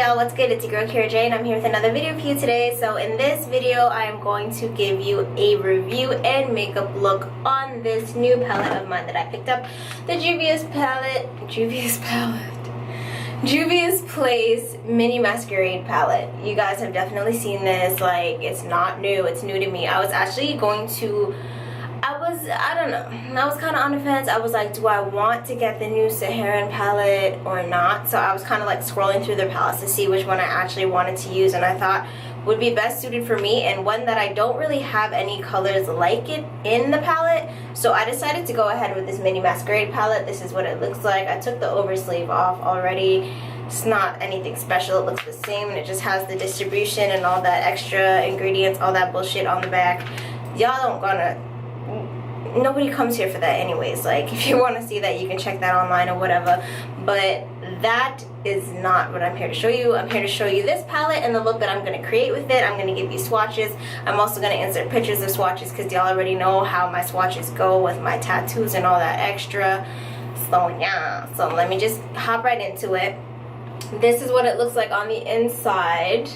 y'all, what's good? It's your girl Kera Jaay and I'm here with another video for you today. So in this video I am going to give you a review and makeup look on this new palette of mine that I picked up. The Juvia's Place Mini Masquerade palette. You guys have definitely seen this. Like, it's not new, it's new to me. I was actually going to, I don't know, I was kind of on the fence. I was like, do I want to get the new Saharan palette or not? So I was kind of like scrolling through their palettes to see which one I actually wanted to use, and I thought would be best suited for me, and one that I don't really have any colors like it in the palette. So I decided to go ahead with this Mini Masquerade palette. This is what it looks like. I took the oversleeve off already. It's not anything special. It looks the same, and it just has the distribution and all that extra ingredients, all that bullshit on the back. Y'all don't gonna, nobody comes here for that anyways. Like, if you want to see that, you can check that online or whatever, but that is not what I'm here to show you. I'm here to show you this palette and the look that I'm going to create with it. I'm going to give you swatches. I'm also going to insert pictures of swatches because y'all already know how my swatches go with my tattoos and all that extra. So yeah, so let me just hop right into it. This is what it looks like on the inside.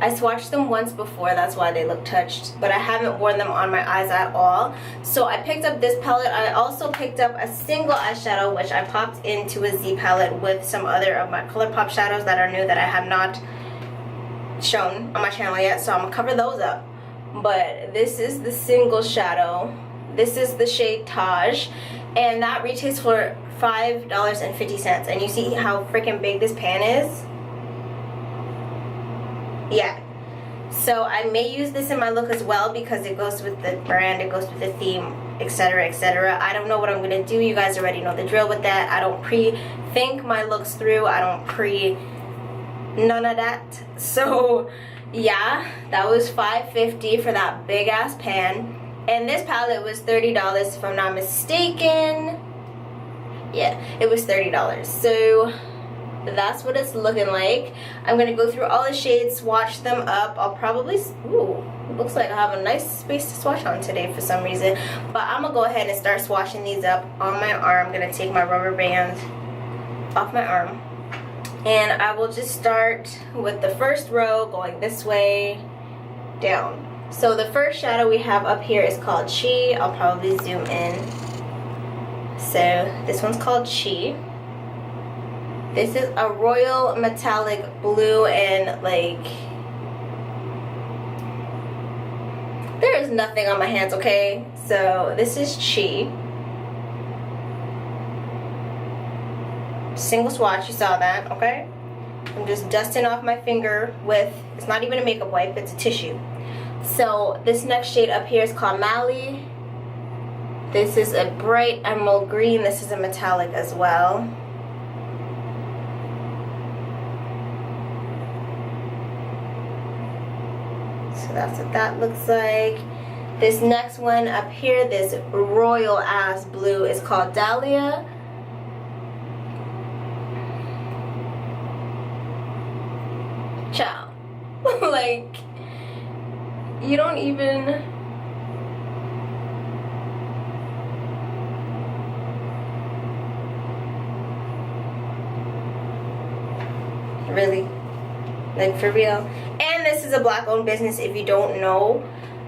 I swatched them once before, that's why they look touched, but I haven't worn them on my eyes at all. So I picked up this palette. I also picked up a single eyeshadow, which I popped into a Z palette with some other of my ColourPop shadows that are new that I have not shown on my channel yet, so I'm going to cover those up. But this is the single shadow. This is the shade Taj, and that retails for $5.50, and you see how freaking big this pan is? Yeah, so I may use this in my look as well because it goes with the brand, it goes with the theme, etc, etc. I don't know what I'm going to do. You guys already know the drill with that. I don't pre-think my looks through. I don't none of that. So yeah, that was $5.50 for that big ass pan, and this palette was $30 if I'm not mistaken. Yeah, it was $30. So that's what it's looking like. I'm gonna go through all the shades, swatch them up. I'll probably, ooh, looks like I have a nice space to swatch on today for some reason. But I'm gonna go ahead and start swatching these up on my arm. I'm gonna take my rubber band off my arm, and I will just start with the first row going this way down. So the first shadow we have up here is called Chi. I'll probably zoom in. So this one's called Chi. This is a royal metallic blue, and like, there is nothing on my hands, okay? So this is Chi. Single swatch, you saw that, okay? I'm just dusting off my finger with, it's not even a makeup wipe, it's a tissue. So this next shade up here is called Mali. This is a bright emerald green. This is a metallic as well. So that's what that looks like. This next one up here, this royal ass blue, is called Dahlia. Ciao. Like, you don't even, really, like, for real. And this is a black owned business if you don't know.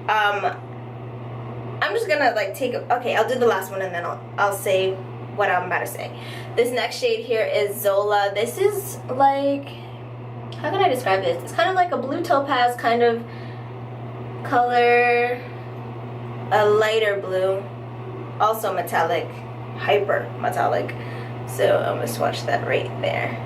I'm just gonna like take, okay, I'll do the last one and then I'll say what I'm about to say. This next shade here is Zola. This is like, how can I describe this? It's kind of like a blue topaz kind of color, a lighter blue, also metallic, hyper metallic. So I'm gonna swatch that right there.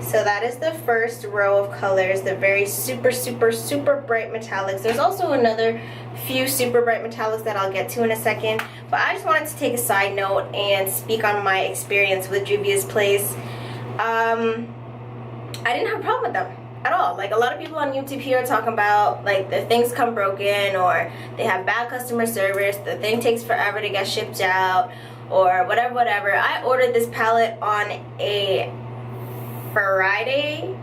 So that is the first row of colors, the very super, super, super bright metallics. There's also another few super bright metallics that I'll get to in a second. But I just wanted to take a side note and speak on my experience with Juvia's Place. I didn't have a problem with them at all. Like, a lot of people on YouTube here are talking about, like, their things come broken, or they have bad customer service, the thing takes forever to get shipped out, or whatever, whatever. I ordered this palette on a Friday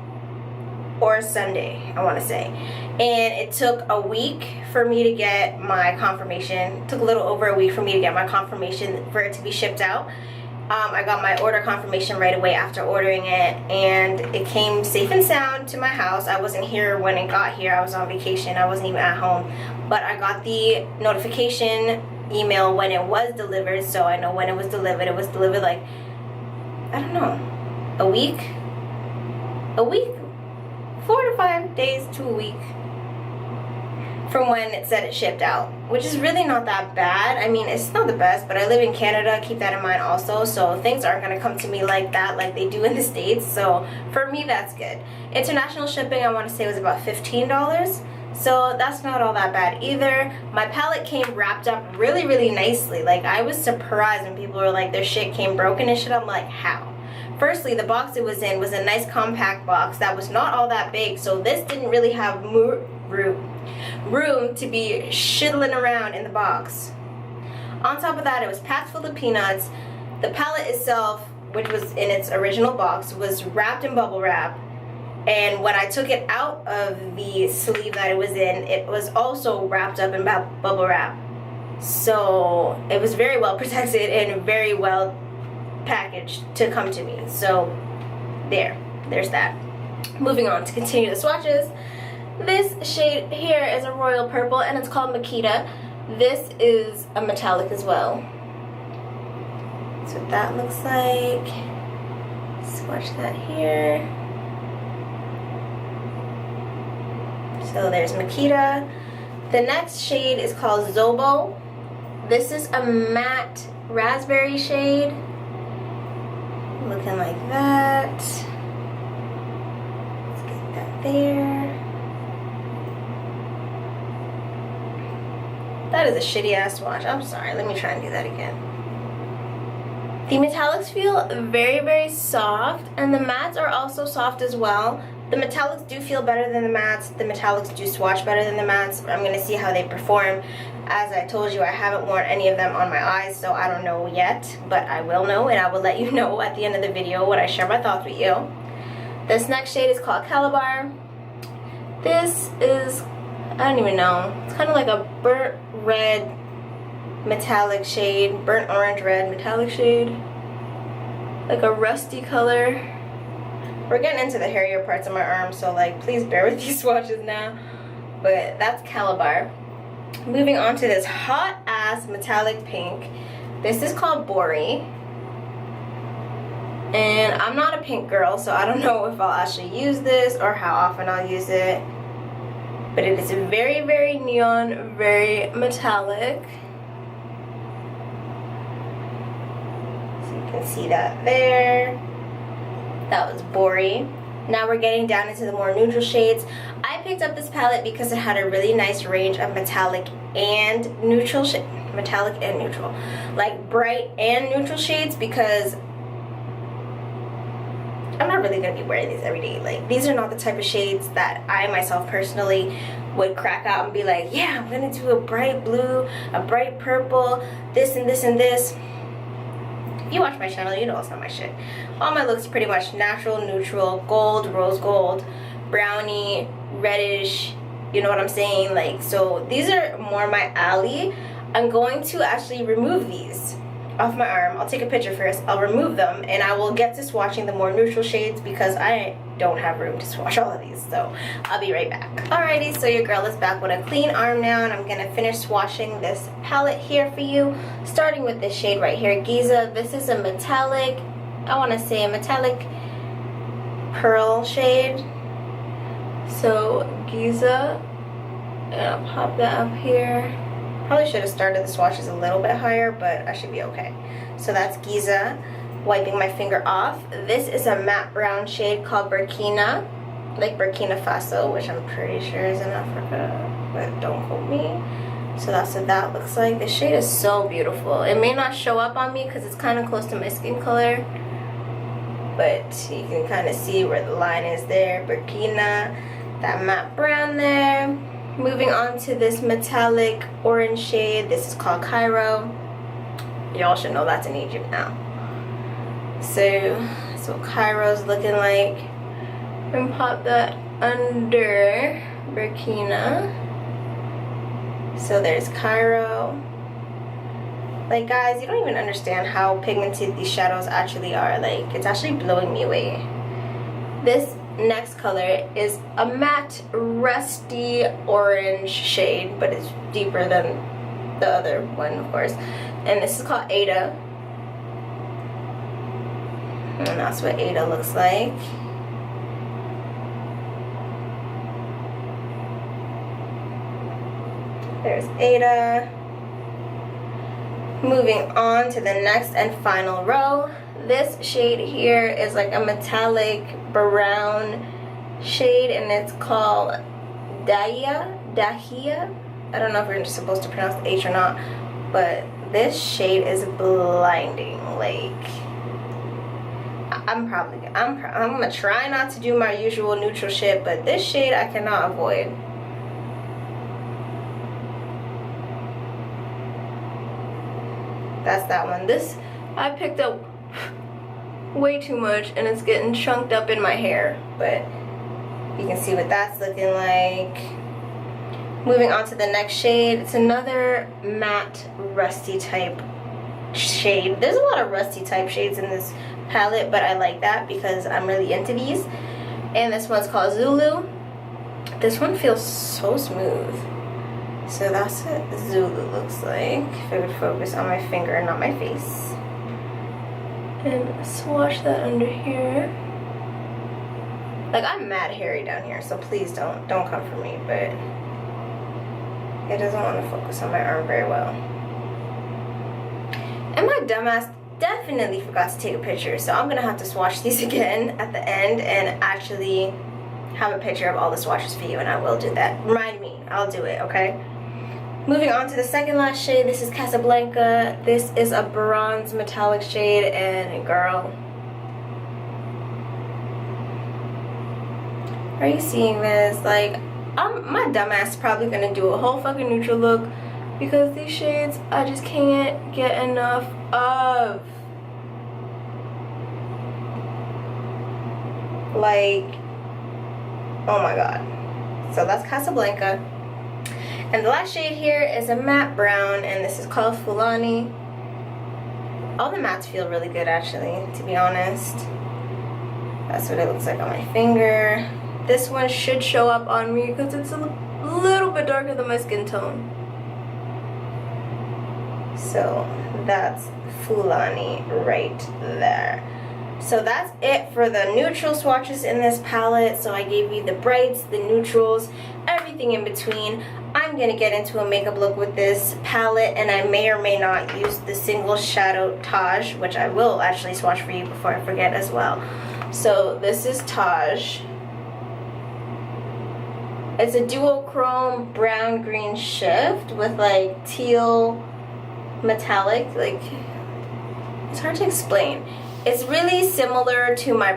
or Sunday, I want to say, and it took a week for me to get my confirmation. It took a little over a week for me to get my confirmation for it to be shipped out. I got my order confirmation right away after ordering it, and it came safe and sound to my house. I wasn't here when it got here. I was on vacation. I wasn't even at home. But I got the notification email when it was delivered, so I know when it was delivered. It was delivered like, I don't know, a week? 4 to 5 days to a week from when it said it shipped out, which is really not that bad. I mean, it's not the best, but I live in Canada, keep that in mind also, so things aren't going to come to me like that like they do in the States, so for me that's good. International shipping, I want to say, was about $15, so that's not all that bad either. My palette came wrapped up really, really nicely. Like, I was surprised when people were like, their shit came broken and shit. I'm like, how? Firstly, the box it was in was a nice compact box that was not all that big, so this didn't really have room to be shittling around in the box. On top of that, it was packed full of peanuts. The palette itself, which was in its original box, was wrapped in bubble wrap, and when I took it out of the sleeve that it was in, it was also wrapped up in bubble wrap. So it was very well protected and very well packaged to come to me. So there's that. Moving on to continue the swatches. This shade here is a royal purple, and it's called Makita. This is a metallic as well. That's what that looks like. Swatch that here. So there's Makita. The next shade is called Zobo. This is a matte raspberry shade. Looking like that. Let's get that there. That is a shitty ass swatch. I'm sorry. Let me try and do that again. The metallics feel very, very soft, and the mattes are also soft as well. The metallics do feel better than the mattes. The metallics do swatch better than the mattes. I'm going to see how they perform. As I told you, I haven't worn any of them on my eyes, so I don't know yet. But I will know, and I will let you know at the end of the video when I share my thoughts with you. This next shade is called Calabar. This is, I don't even know. It's kind of like a burnt red metallic shade. Burnt orange red metallic shade. Like a rusty color. We're getting into the hairier parts of my arm, so like, please bear with these swatches now. But that's Calabar. Moving on to this hot ass metallic pink. This is called Bori. And I'm not a pink girl, so I don't know if I'll actually use this or how often I'll use it. But it is very, very neon, very metallic. So you can see that there. That was Bori. Now we're getting down into the more neutral shades. I picked up this palette because it had a really nice range of metallic and neutral shades. Metallic and neutral. Like bright and neutral shades, because I'm not really going to be wearing these every day. Like, these are not the type of shades that I myself personally would crack out and be like, yeah, I'm going to do a bright blue, a bright purple, this and this and this. If you watch my channel, you know it's not my shit. All my looks pretty much natural, neutral, gold, rose gold, brownie, reddish, you know what I'm saying? Like, so these are more my alley. I'm going to actually remove these off my arm. I'll take a picture first. I'll remove them, and I will get to swatching the more neutral shades because I don't have room to swatch all of these. So I'll be right back. Alrighty, so your girl is back with a clean arm now, and I'm gonna finish swatching this palette here for you, starting with this shade right here, Giza. This is a metallic, I want to say a metallic pearl shade. So Giza, and I'll pop that up here. Probably should have started the swatches a little bit higher, but I should be okay. So that's Giza. Wiping my finger off. This is a matte brown shade called Burkina, like Burkina Faso, which I'm pretty sure is in Africa, but don't quote me. So that's what that looks like. This shade is so beautiful. It may not show up on me because it's kind of close to my skin color, but you can kind of see where the line is there. Burkina, that matte brown there. Moving on to this metallic orange shade. This is called Cairo. Y'all should know that's in Egypt now. So Cairo's looking like. And pop that under Burkina. So there's Cairo. Like, guys, you don't even understand how pigmented these shadows actually are. Like, it's actually blowing me away. This next color is a matte rusty orange shade, but it's deeper than the other one, of course. And this is called Ada. And that's what Ada looks like. There's Ada. Moving on to the next and final row. This shade here is like a metallic brown shade, and it's called Dahia. I don't know if you're just supposed to pronounce the H or not, but this shade is blinding. Like, I'm gonna try not to do my usual neutral shit, but this shade I cannot avoid. That's that one. This I picked up way too much and it's getting chunked up in my hair, but you can see what that's looking like. Moving on to the next shade, it's another matte rusty type shade. There's a lot of rusty type shades in this palette, but I like that because I'm really into these. And this one's called Zulu. This one feels so smooth. So that's what Zulu looks like. If I would focus on my finger and not my face. And swatch that under here. Like, I'm mad hairy down here, so please don't come for me, but it doesn't want to focus on my arm very well. And my dumbass definitely forgot to take a picture, so I'm gonna have to swatch these again at the end and actually have a picture of all the swatches for you, and I will do that. Remind me, I'll do it, okay? Moving on to the second last shade, this is Casablanca. This is a bronze metallic shade, and girl, are you seeing this? Like, my dumbass is probably gonna do a whole fucking neutral look because these shades I just can't get enough of. Like, oh my god. So that's Casablanca. And the last shade here is a matte brown, and this is called Fulani. All the mattes feel really good, actually, to be honest. That's what it looks like on my finger. This one should show up on me because it's a little bit darker than my skin tone. So that's Fulani right there. So that's it for the neutral swatches in this palette. So I gave you the brights, the neutrals, everything in between. I'm going to get into a makeup look with this palette, and I may or may not use the single shadow Taj, which I will actually swatch for you before I forget as well. So this is Taj. It's a duochrome brown green shift with like teal metallic. Like, it's hard to explain. It's really similar to my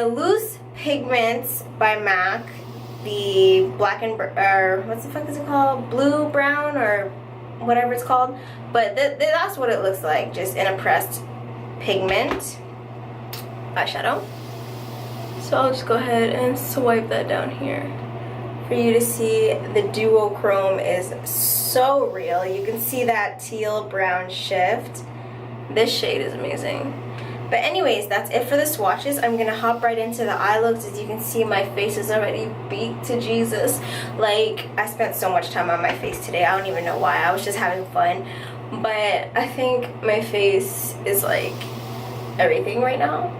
loose pigments by MAC, the black and what's the fuck is it called, blue brown or whatever it's called, but that's what it looks like, just in a pressed pigment eyeshadow. So I'll just go ahead and swipe that down here for you to see. The duochrome is so real. You can see that teal brown shift. This shade is amazing. But anyways, that's it for the swatches. I'm gonna hop right into the eye looks. As you can see, my face is already beat to Jesus. Like, I spent so much time on my face today. I don't even know why. I was just having fun. But I think my face is like everything right now.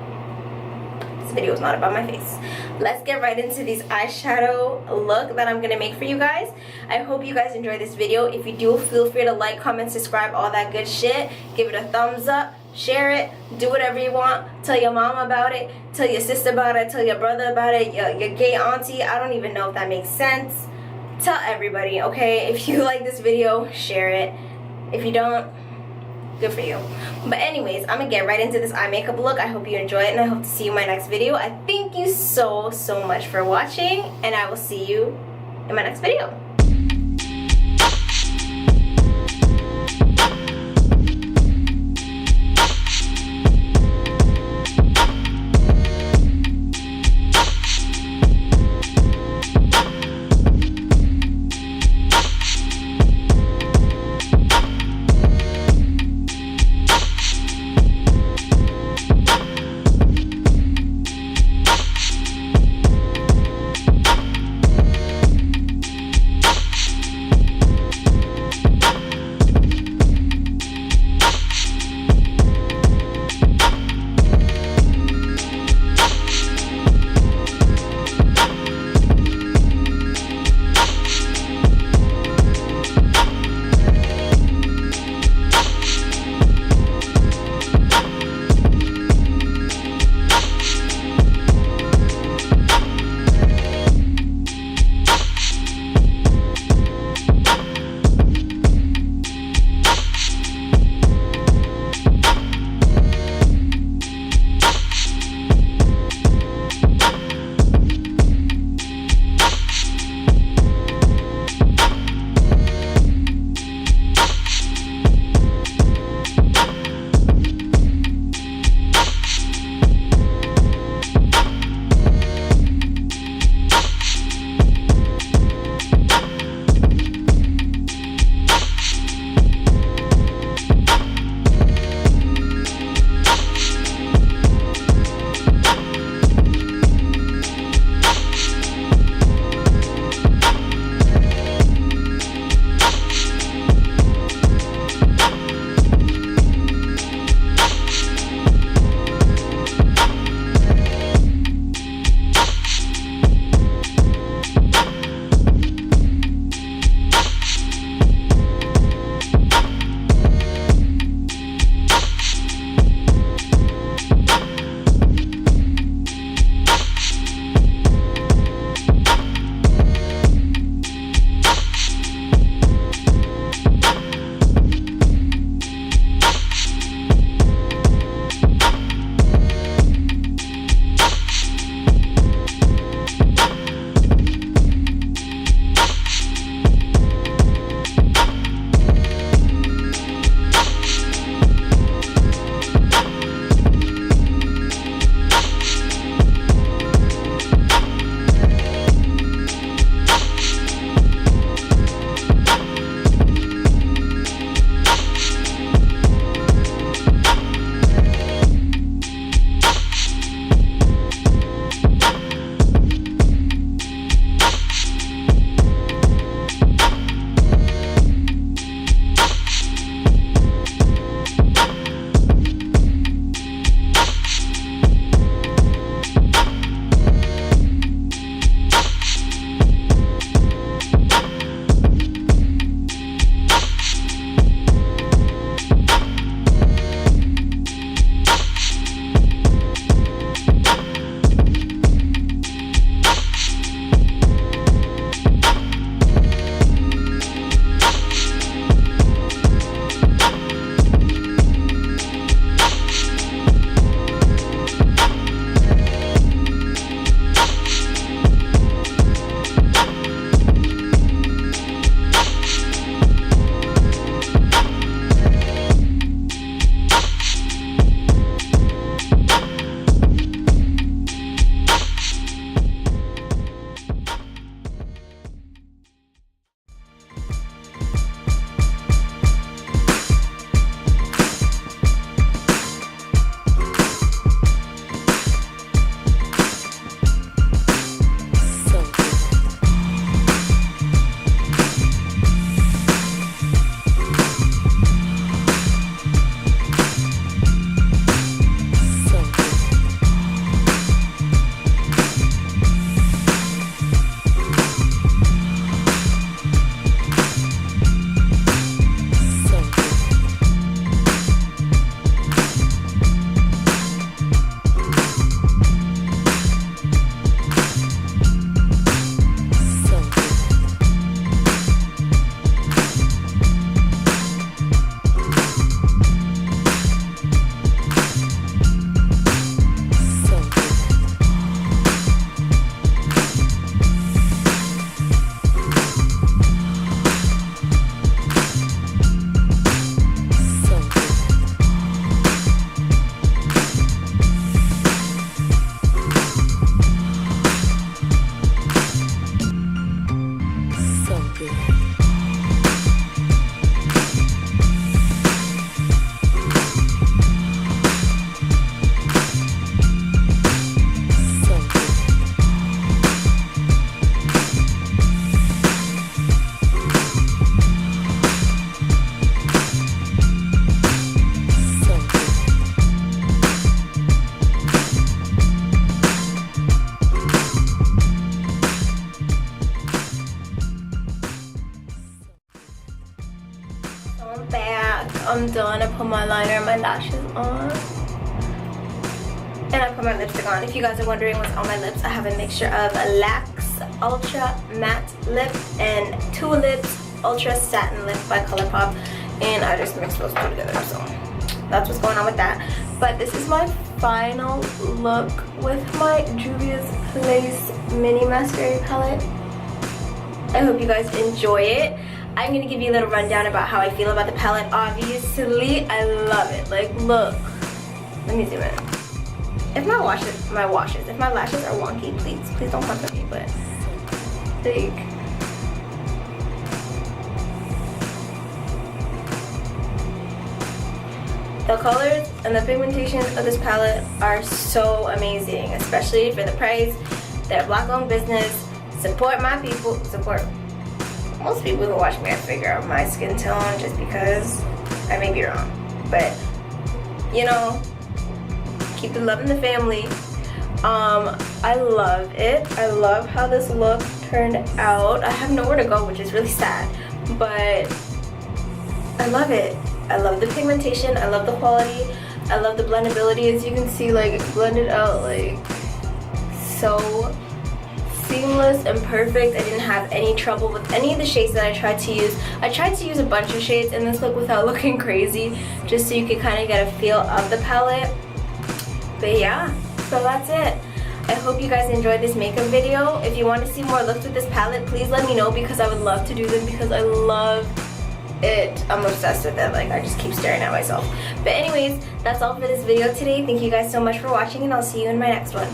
This video is not about my face. Let's get right into these eyeshadow look that I'm gonna make for you guys. I hope you guys enjoy this video. If you do, feel free to like, comment, subscribe, all that good shit. Give it a thumbs up, share it, do whatever you want. Tell your mom about it, tell your sister about it, tell your brother about it, your gay auntie. I don't even know if that makes sense. Tell everybody, okay? If you like this video, share it. If you don't, good for you. But anyways, I'm gonna get right into this eye makeup look. I hope you enjoy it, and I hope to see you in my next video. I thank you so much for watching, and I will see you in my next video. I'm back. I'm done. I put my liner and my lashes on. And I put my lipstick on. If you guys are wondering what's on my lips, I have a mixture of a Lax Ultra Matte Lip and Tulips Ultra Satin Lip by Colourpop. And I just mixed those two together, so that's what's going on with that. But this is my final look with my Juvia's Place Mini Masquerade palette. I hope you guys enjoy it. I'm going to give you a little rundown about how I feel about the palette. Obviously, I love it. Like, look. Let me zoom in. If my lashes are wonky, please don't fuck with me, but like, the colors and the pigmentation of this palette are so amazing, especially for the price. They're Black-owned business. Support my people. Support most people who watch me. I figure out my skin tone just because I may be wrong, but you know, keep the love in the family. I love it. I love how this look turned out. I have nowhere to go, which is really sad, but I love it. I love the pigmentation. I love the quality. I love the blendability. As you can see, like, it blended out like so seamless and perfect. I didn't have any trouble with any of the shades that I tried to use. I tried to use a bunch of shades in this look without looking crazy, just so you could kind of get a feel of the palette. But yeah, so that's it. I hope you guys enjoyed this makeup video. If you want to see more looks with this palette, please let me know, because I would love to do them, because I love it. I'm obsessed with it. Like, I just keep staring at myself. But anyways, that's all for this video today. Thank you guys so much for watching, and I'll see you in my next one.